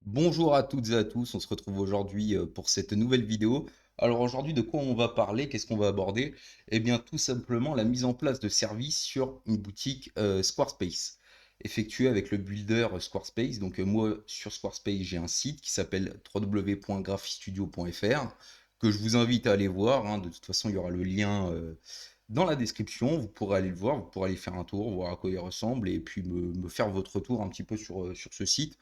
Bonjour à toutes et à tous, on se retrouve aujourd'hui pour cette nouvelle vidéo. Alors aujourd'hui, de quoi on va parler? Qu'est-ce qu'on va aborder? Eh bien, tout simplement la mise en place de services sur une boutique Squarespace, effectuée avec le builder Squarespace. Donc moi, sur Squarespace, j'ai un site qui s'appelle www.graphistudio.fr que je vous invite à aller voir, hein. De toute façon, il y aura le lien dans la description. Vous pourrez aller le voir, vous pourrez aller faire un tour, voir à quoi il ressemble et puis me faire votre retour un petit peu sur ce site.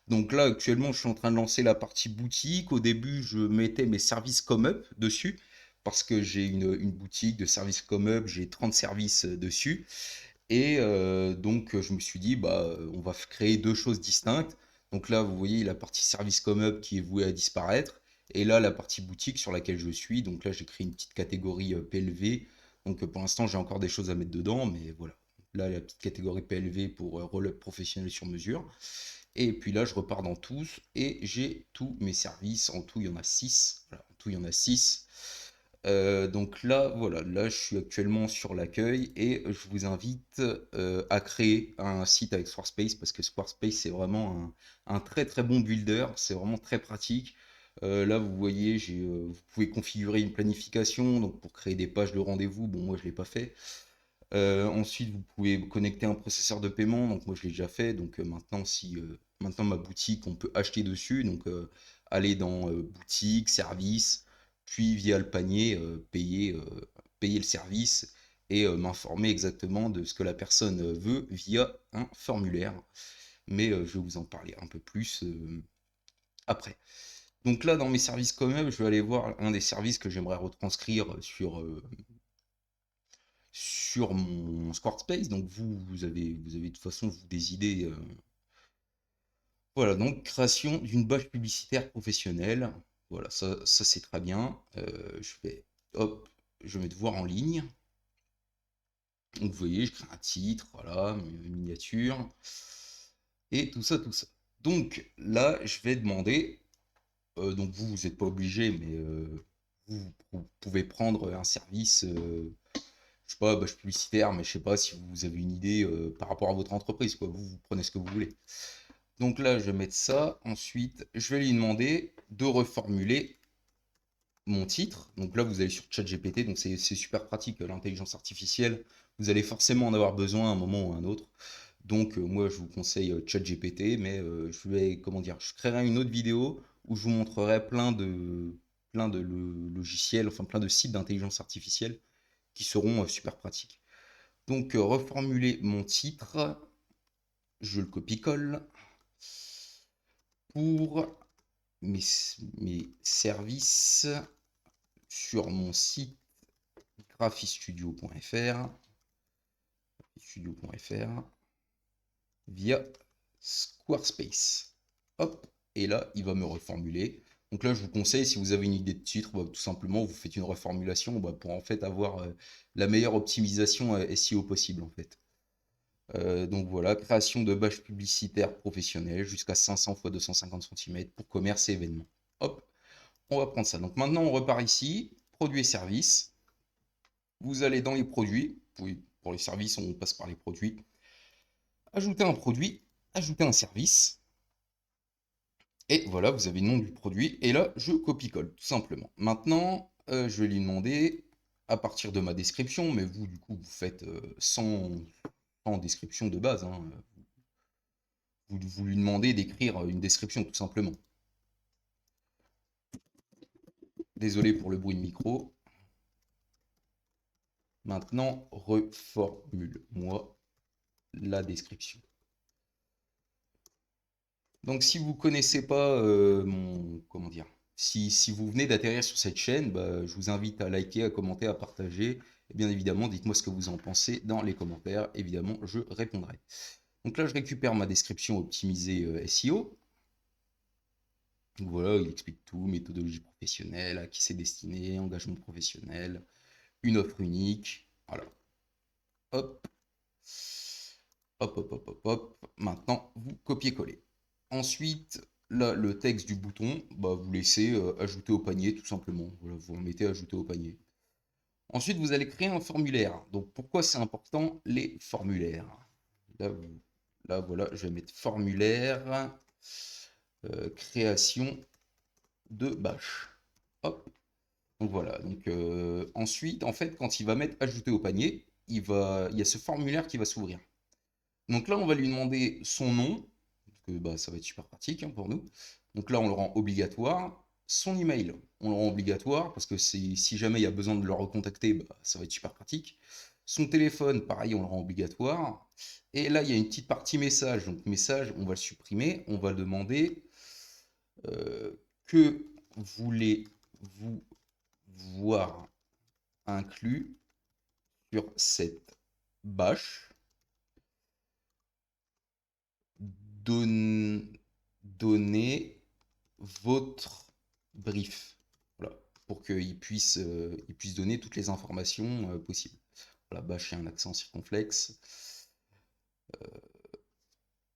Donc là, actuellement, je suis en train de lancer la partie boutique. Au début, je mettais mes services come-up dessus, parce que j'ai une boutique de services come-up, j'ai 30 services dessus. Et donc, je me suis dit, bah, on va créer deux choses distinctes. Donc là, vous voyez la partie service come-up qui est vouée à disparaître. Et là, la partie boutique sur laquelle je suis. Donc là, j'ai créé une petite catégorie PLV. Donc pour l'instant, j'ai encore des choses à mettre dedans, mais voilà. Là, la petite catégorie PLV pour roll-up professionnel sur mesure. Et puis là, je repars dans tous et j'ai tous mes services. En tout, il y en a 6. Voilà, en tout, il y en a 6. Donc là, voilà, là, je suis actuellement sur l'accueil et je vous invite à créer un site avec Squarespace parce que Squarespace, c'est vraiment un très très bon builder. C'est vraiment très pratique. Là, vous voyez, vous pouvez configurer une planification donc pour créer des pages de rendez-vous. Bon, moi, je ne l'ai pas fait. Ensuite, vous pouvez connecter un processeur de paiement. Donc moi, je l'ai déjà fait. Donc maintenant, si maintenant ma boutique, on peut acheter dessus. Donc aller dans boutique, service, puis via le panier, payer le service et m'informer exactement de ce que la personne veut via un formulaire. Mais je vais vous en parler un peu plus après. Donc là, dans mes services communs, je vais aller voir un des services que j'aimerais retranscrire sur mon Squarespace. Donc vous avez de toute façon vous, des idées. Voilà, donc création d'une page publicitaire professionnelle. Voilà, ça c'est très bien. Hop, je vais mettre voir en ligne. Donc vous voyez, je crée un titre, voilà, une miniature, et tout ça, tout ça. Donc là, je vais demander, donc vous n'êtes pas obligé, mais vous pouvez prendre un service je sais pas, bah, je suis publicitaire, mais je sais pas si vous avez une idée par rapport à votre entreprise, quoi. Vous prenez ce que vous voulez. Donc là, je vais mettre ça. Ensuite, je vais lui demander de reformuler mon titre. Donc là, vous allez sur ChatGPT, donc c'est super pratique, l'intelligence artificielle. Vous allez forcément en avoir besoin à un moment ou à un autre. Donc moi, je vous conseille ChatGPT, mais je vais, comment dire, je créerai une autre vidéo où je vous montrerai plein de logiciels, enfin plein de sites d'intelligence artificielle qui seront super pratiques. Donc, reformuler mon titre, je le copie-colle pour mes, mes services sur mon site graphistudio.fr via Squarespace. Hop, et là, il va me reformuler. Donc là, je vous conseille, si vous avez une idée de titre, bah, tout simplement, vous faites une reformulation bah, pour en fait avoir la meilleure optimisation SEO possible en fait. Donc voilà, création de pages publicitaires professionnelles jusqu'à 500 x 250 cm pour commerce et événements. Hop, on va prendre ça. Donc maintenant, on repart ici, produits et services. Vous allez dans les produits. Oui, pour les services, on passe par les produits. Ajouter un produit, ajouter un service. Et voilà, vous avez le nom du produit. Et là, je copie-colle, tout simplement. Maintenant, je vais lui demander, à partir de ma description, mais vous, du coup, vous faites sans description de base, hein, vous lui demandez d'écrire une description, tout simplement. Désolé pour le bruit de micro. Maintenant, reformule-moi la description. Donc, si vous ne connaissez pas comment dire, si vous venez d'atterrir sur cette chaîne, bah, je vous invite à liker, à commenter, à partager. Et bien évidemment, dites-moi ce que vous en pensez dans les commentaires. Évidemment, je répondrai. Donc là, je récupère ma description optimisée SEO. Donc voilà, il explique tout, méthodologie professionnelle, à qui c'est destiné, engagement professionnel, une offre unique. Voilà. Hop, hop, hop, hop, hop, hop. Maintenant, vous copiez-collez. Ensuite, là, le texte du bouton, bah, vous laissez ajouter au panier, tout simplement. Voilà, vous en mettez ajouter au panier. Ensuite, vous allez créer un formulaire. Donc, pourquoi c'est important, les formulaires? Là, là, voilà, je vais mettre formulaire. création de bâche. Hop. Donc voilà. Donc ensuite, en fait, quand il va mettre ajouter au panier, il y a ce formulaire qui va s'ouvrir. Donc là, on va lui demander son nom, parce que bah, ça va être super pratique hein, pour nous. Donc là, on le rend obligatoire. Son email, on le rend obligatoire parce que si jamais il y a besoin de le recontacter, bah, ça va être super pratique. Son téléphone, pareil, on le rend obligatoire. Et là, il y a une petite partie message. Donc message, on va le supprimer. On va demander que voulez-vous voir inclus sur cette bâche. Don- Donner votre brief. Voilà, pour il puisse donner toutes les informations possibles. Voilà, bâche et un accent circonflexe.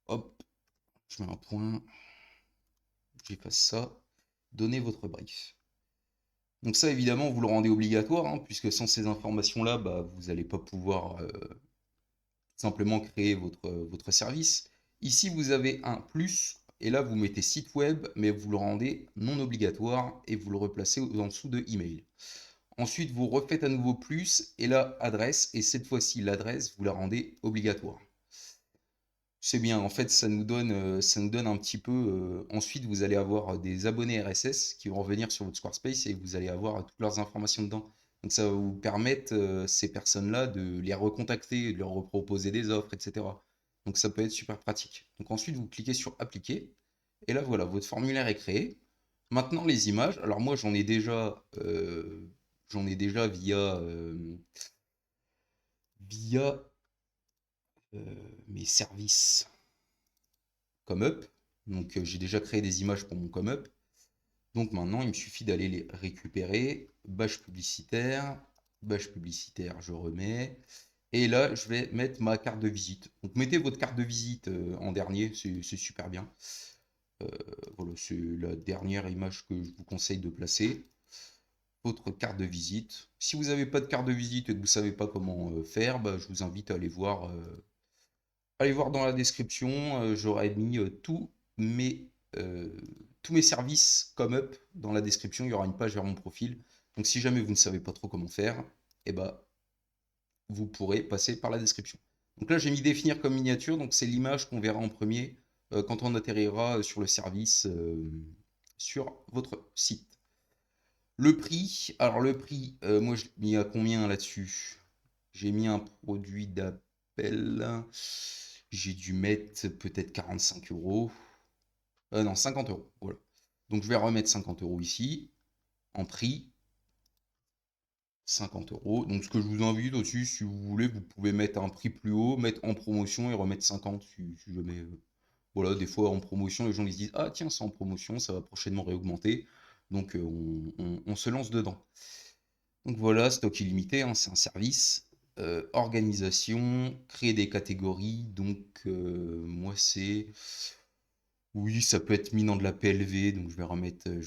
Hop, je mets un point, j'efface ça. Donnez votre brief. Donc ça, évidemment, vous le rendez obligatoire, hein, puisque sans ces informations-là, bah, vous n'allez pas pouvoir simplement créer votre service. Ici, vous avez un plus, et là, vous mettez site web, mais vous le rendez non obligatoire, et vous le replacez en dessous de email. Ensuite, vous refaites à nouveau plus, et là, adresse, et cette fois-ci, l'adresse, vous la rendez obligatoire. C'est bien, en fait, ça nous donne un petit peu. Ensuite, vous allez avoir des abonnés RSS qui vont revenir sur votre Squarespace et vous allez avoir toutes leurs informations dedans. Donc, ça va vous permettre, ces personnes-là, de les recontacter, de leur reproposer des offres, etc. Donc, ça peut être super pratique. Donc, ensuite, vous cliquez sur Appliquer. Et là, voilà, votre formulaire est créé. Maintenant, les images. Alors, moi, j'en ai déjà via mes services ComeUp. Donc j'ai déjà créé des images pour mon ComeUp. Donc maintenant, il me suffit d'aller les récupérer. Bâche publicitaire, je remets. Et là, je vais mettre ma carte de visite. Donc mettez votre carte de visite en dernier, c'est super bien. Euh, voilà, c'est la dernière image que je vous conseille de placer. Votre carte de visite. Si vous n'avez pas de carte de visite et que vous ne savez pas comment faire, bah, je vous invite à aller voir. Allez voir dans la description, j'aurai mis mes, euh, tous mes services comme up dans la description. Il y aura une page vers mon profil. Donc si jamais vous ne savez pas trop comment faire, eh ben, vous pourrez passer par la description. Donc là, j'ai mis définir comme miniature. Donc c'est l'image qu'on verra en premier quand on atterrira sur le service sur votre site. Le prix, alors le prix, moi je l'ai mis à combien là-dessus? J'ai mis un produit d'appel. J'ai dû mettre peut-être 45 euros. Non, 50 euros. Voilà. Donc je vais remettre 50 euros ici, en prix. 50 euros. Donc ce que je vous invite aussi, si vous voulez, vous pouvez mettre un prix plus haut, mettre en promotion et remettre 50 si jamais. Voilà, des fois en promotion, les gens ils se disent ah tiens, c'est en promotion, ça va prochainement réaugmenter. Donc on se lance dedans. Donc voilà, stock illimité, hein, c'est un service. Organisation, créer des catégories. Donc moi c'est... Oui, ça peut être mis dans de la PLV, donc je vais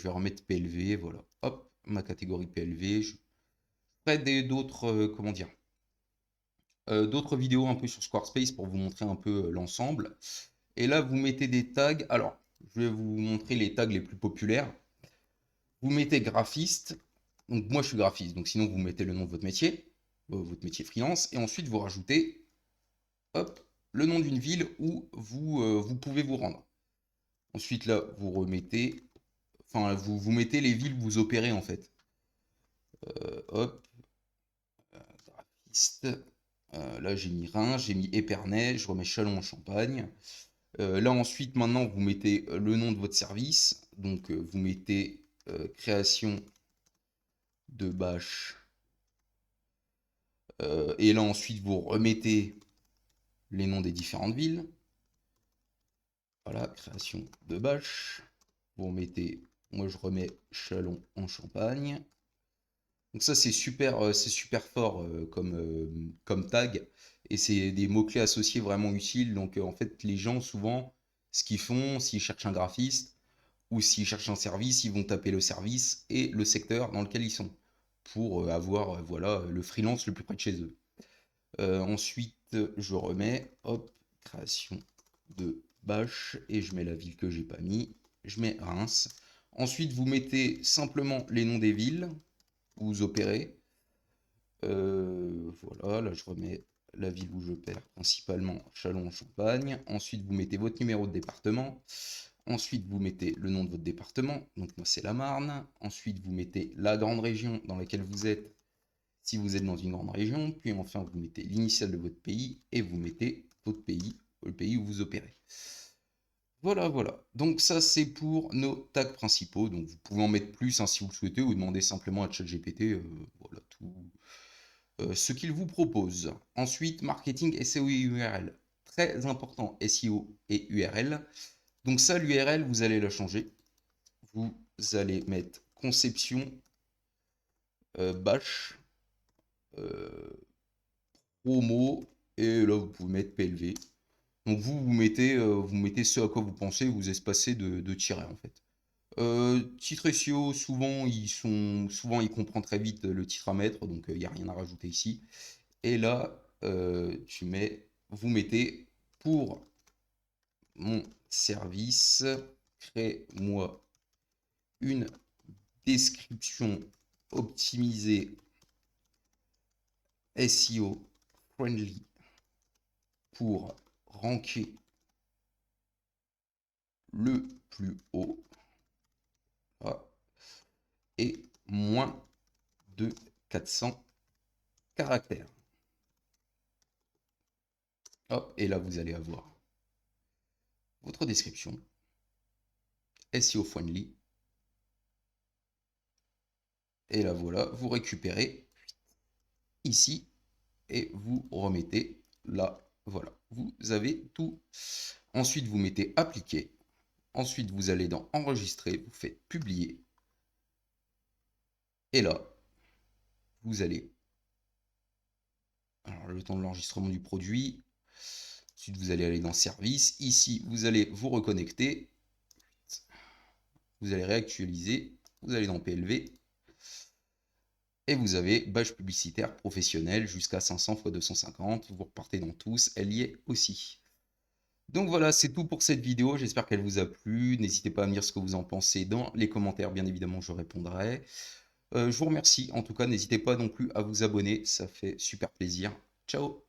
remettre PLV, voilà. Hop, ma catégorie PLV. Je ferai d'autres, comment dire, d'autres vidéos un peu sur Squarespace pour vous montrer un peu l'ensemble. Et là, vous mettez des tags. Alors, je vais vous montrer les tags les plus populaires. Vous mettez graphiste. Donc moi, je suis graphiste, donc sinon vous mettez le nom de votre métier freelance, et ensuite vous rajoutez, hop, le nom d'une ville où vous pouvez vous rendre. Ensuite là, vous remettez, enfin vous mettez les villes où vous opérez en fait. Hop, graphiste. Là j'ai mis Reims, j'ai mis Épernay, je remets Châlons en Champagne. Là ensuite, maintenant vous mettez le nom de votre service, donc vous mettez création de bâche. Et là ensuite vous remettez les noms des différentes villes. Voilà, création de bâche. Vous remettez, moi je remets Châlons en Champagne. Donc ça c'est super fort comme tag. Et c'est des mots-clés associés vraiment utiles. Donc en fait les gens souvent, ce qu'ils font, s'ils cherchent un graphiste ou s'ils cherchent un service, ils vont taper le service et le secteur dans lequel ils sont pour avoir voilà, le freelance le plus près de chez eux. Ensuite, je remets, hop, création de bâche, et je mets la ville que j'ai pas mis. je mets Reims. Ensuite, vous mettez simplement les noms des villes où vous opérez. Voilà, là je remets la ville où j'opère, principalement Châlons-en-Champagne. Ensuite, vous mettez votre numéro de département. Ensuite, vous mettez le nom de votre département. Donc moi, c'est la Marne. Ensuite, vous mettez la grande région dans laquelle vous êtes, si vous êtes dans une grande région. Puis enfin, vous mettez l'initiale de votre pays et vous mettez votre pays, le pays où vous opérez. Voilà, voilà. Donc ça, c'est pour nos tags principaux. Donc vous pouvez en mettre plus hein, si vous le souhaitez ou demander simplement à ChatGPT voilà, tout ce qu'il vous propose. Ensuite, marketing, SEO et URL. Très important, SEO et URL. Donc ça, l'URL, vous allez la changer. Vous allez mettre conception, bash, euh, promo, et là, vous pouvez mettre PLV. Donc vous mettez ce à quoi vous pensez, vous espacez de tirer en fait. Titre SEO, souvent il comprend très vite le titre à mettre, donc il n'y a rien à rajouter ici. Et là, vous mettez pour mon service, crée-moi une description optimisée SEO friendly pour ranker le plus haut. Ah, et moins de 400 caractères. Hop, et là, vous allez avoir votre description SEO friendly. Et là, voilà, vous récupérez ici et vous remettez là. Voilà, vous avez tout. Ensuite, vous mettez appliquer. Ensuite, vous allez dans enregistrer, vous faites publier. Et là, vous allez, alors le temps de l'enregistrement du produit. Ensuite, vous allez aller dans service. Ici, vous allez vous reconnecter. Vous allez réactualiser. Vous allez dans PLV. Et vous avez badge publicitaire professionnel jusqu'à 500 x 250. Vous repartez dans tous. Elle y est aussi. Donc voilà, c'est tout pour cette vidéo. J'espère qu'elle vous a plu. N'hésitez pas à me dire ce que vous en pensez dans les commentaires. Bien évidemment, je répondrai. Je vous remercie. En tout cas, n'hésitez pas non plus à vous abonner. Ça fait super plaisir. Ciao!